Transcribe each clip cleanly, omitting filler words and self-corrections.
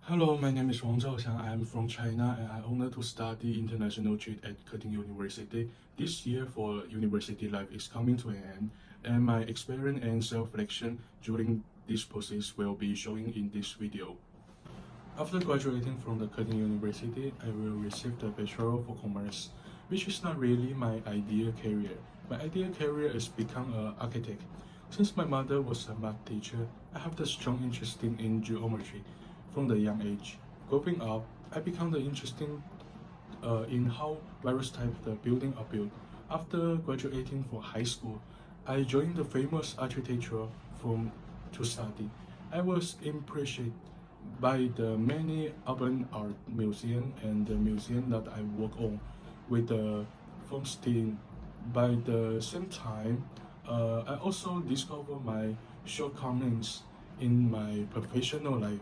Hello, my name is Wang Zhaoxiang. I am from China and I honored to study international trade at Curtin University. This year for university life is coming to an end, and my experience and self-reflection during this process will be showing in this video. After graduating from the Curtin University, I will receive the Bachelor for Commerce, which is not really my ideal career. My ideal career is become an architect. Since my mother was a math teacher, I have the strong interest in geometry from the young age. Growing up, I become the interesting in how various types of building are built. After graduating from high school, I joined the famous architecture firm to study. I was impressed by the many urban art museum and the museum that I work on with the film team. By the same time, I also discover my shortcomings in my professional life.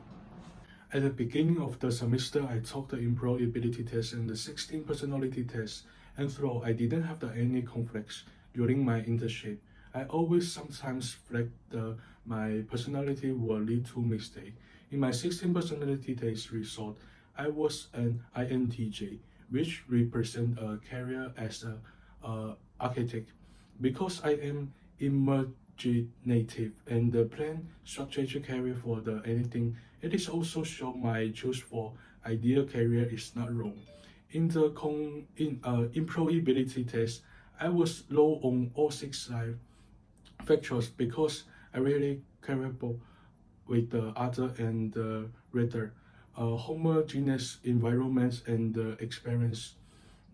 At the beginning of the semester, I took the employability test and the 16 personality test, and though I didn't have any conflicts during my internship, I always sometimes felt my personality will lead to mistake. In my 16 personality test result, I was an INTJ, which represent a career as a architect. Because I am imaginative and the plan strategic career for the anything, it is also show my choice for ideal career is not wrong. In the employability test, I was low on all six life factors because I really capable with the other and the rather homogeneous environments and experience.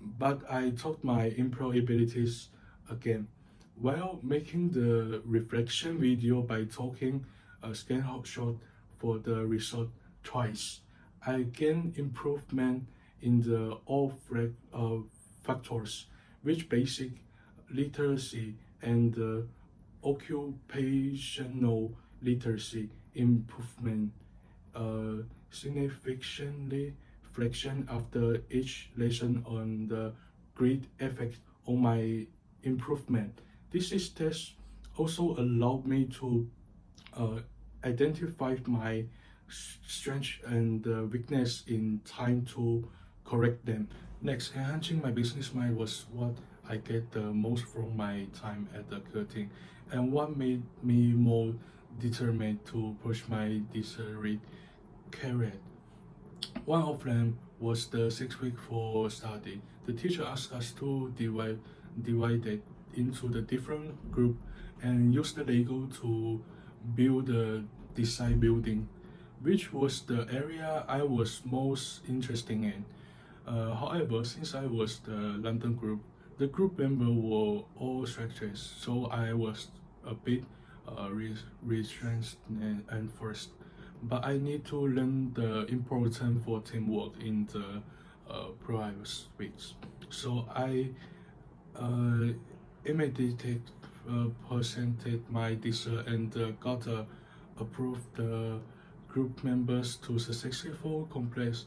But I taught my employabilities again while making the reflection video by taking a scan shot for the result twice. I gained improvement in the factors, which basic literacy and occupational literacy improvement significantly reflection after each lesson on the great effect on my improvement. This is test also allowed me to identify my strength and weakness in time to correct them. Next, enhancing my business mind was what I get the most from my time at the curtain, and what made me more determined to push my desired career. One of them was the 6 week for study. The teacher asked us to divide it into the different group and use the Lego to build the design building, which was the area I was most interested in. However, since I was the London group, the group members were all strangers, so I was a bit restrained and first. But I need to learn the importance for teamwork in the private weeks. So I uh, immediately presented my desire and got approved the group members to successfully complete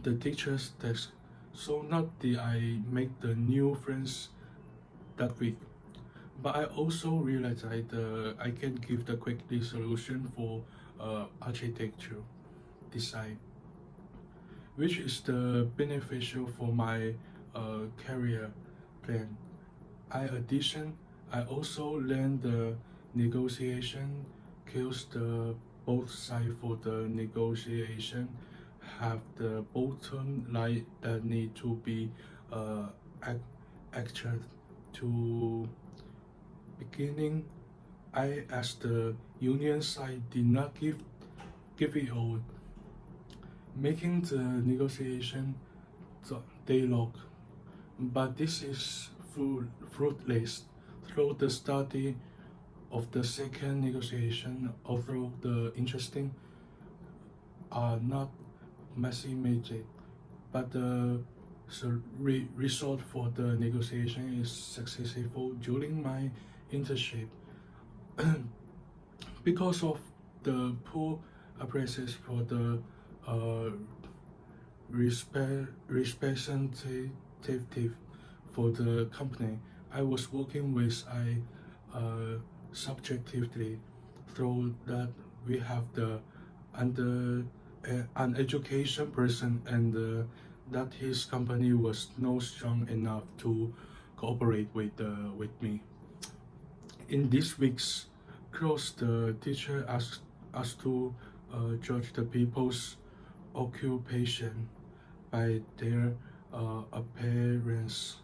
the teacher's task. So not did I make the new friends that week, but I also realized I can give the quick solution for architecture design, which is the beneficial for my career plan. I also learned the negotiation skills. The both sides for the negotiation have the bottom line that need to be ac- actual to beginning. I asked the union side did not give it all, making the negotiation dialogue. But this is fruitless. Through the study of the second negotiation, although the interesting are not mathematic, but the result for the negotiation is successful during my internship. Because of the poor appraisals for the uh, representative for the company I was working with, I subjectively thought that we have the under an education person, and that his company was not strong enough to cooperate with me. In this week's course, the teacher asked us to judge the people's occupation by their appearance,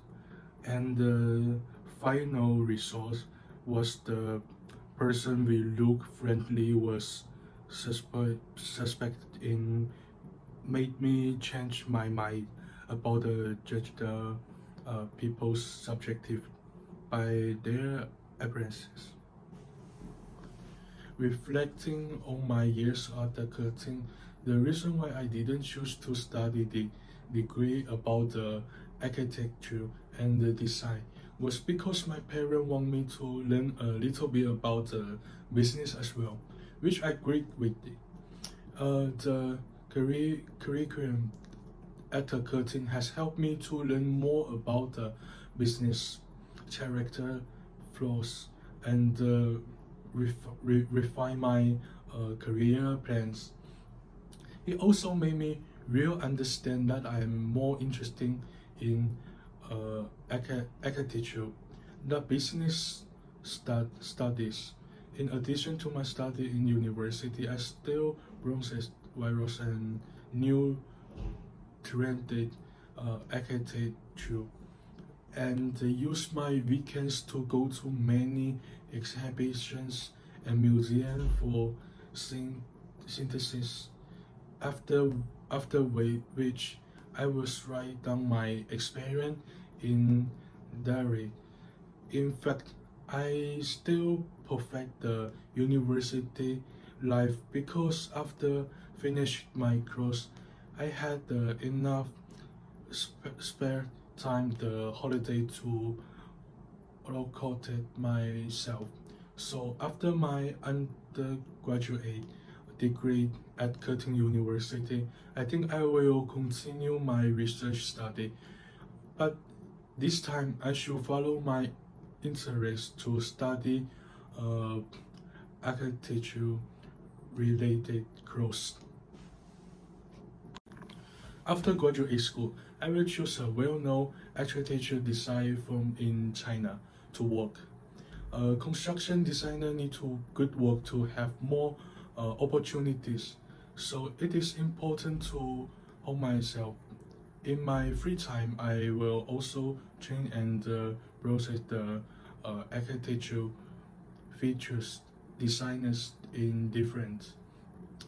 and the final result was the person we look friendly was suspected in made me change my mind about the judge the people's subjective by their appearances. Reflecting on my years at the cutting, the reason why I didn't choose to study the degree about the architecture and the design was because my parents want me to learn a little bit about the business as well, which I agreed with. The curriculum at the cutting has helped me to learn more about the business character flaws and refine my career plans. It also made me real understand that I am more interested in architecture, the business studies. In addition to my study in university, I still browsed virus and new trended architecture, and use my weekends to go to many exhibitions and museums for synthesis. After which I will write down my experience in diary. In fact, I still perfect the university life because after finish my course, I had enough spare time the holiday to locate myself. So after my undergraduate degree at Curtin University, I think I will continue my research study. But this time I should follow my interest to study uh, architecture related course. After graduate school, I will choose a well-known architecture design firm in China to work. A construction designer need to good work to have more opportunities. So it is important to hold myself. In my free time, I will also train and process the architecture features designers in different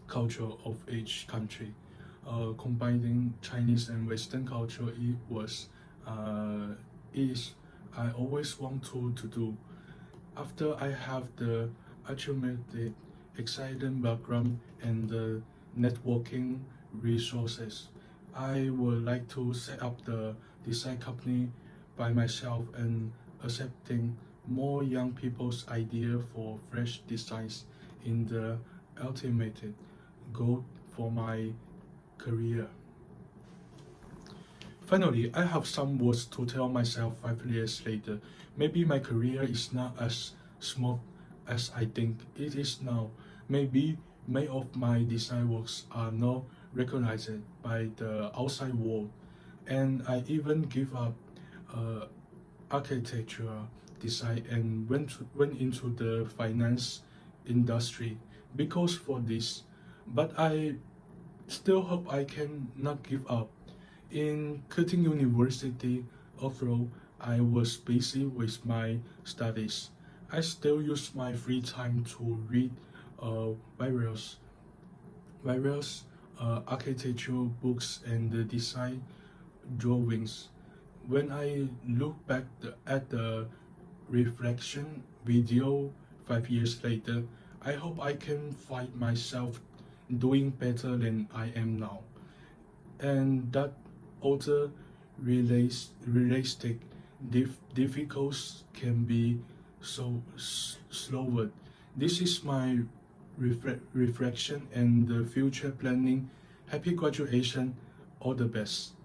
culture of each country. Combining Chinese and Western culture, it was is I always want to do. After I have the accumulated exciting background and the networking resources, I would like to set up the design company by myself and accepting more young people's idea for fresh designs in the ultimate goal for my career. Finally, I have some words to tell myself 5 years later. Maybe my career is not as smooth as I think it is now. Maybe many of my design works are not recognized by the outside world, and I even give up architecture design and went into the finance industry because for this. But I still hope I can not give up. In Curtin University, although I was busy with my studies, I still use my free time to read uh, various architectural books and design drawings. When I look back at the reflection video 5 years later, I hope I can find myself doing better than I am now, and that other realistic difficulties can be so slower. This is my reflection and the future planning. Happy graduation, all the best.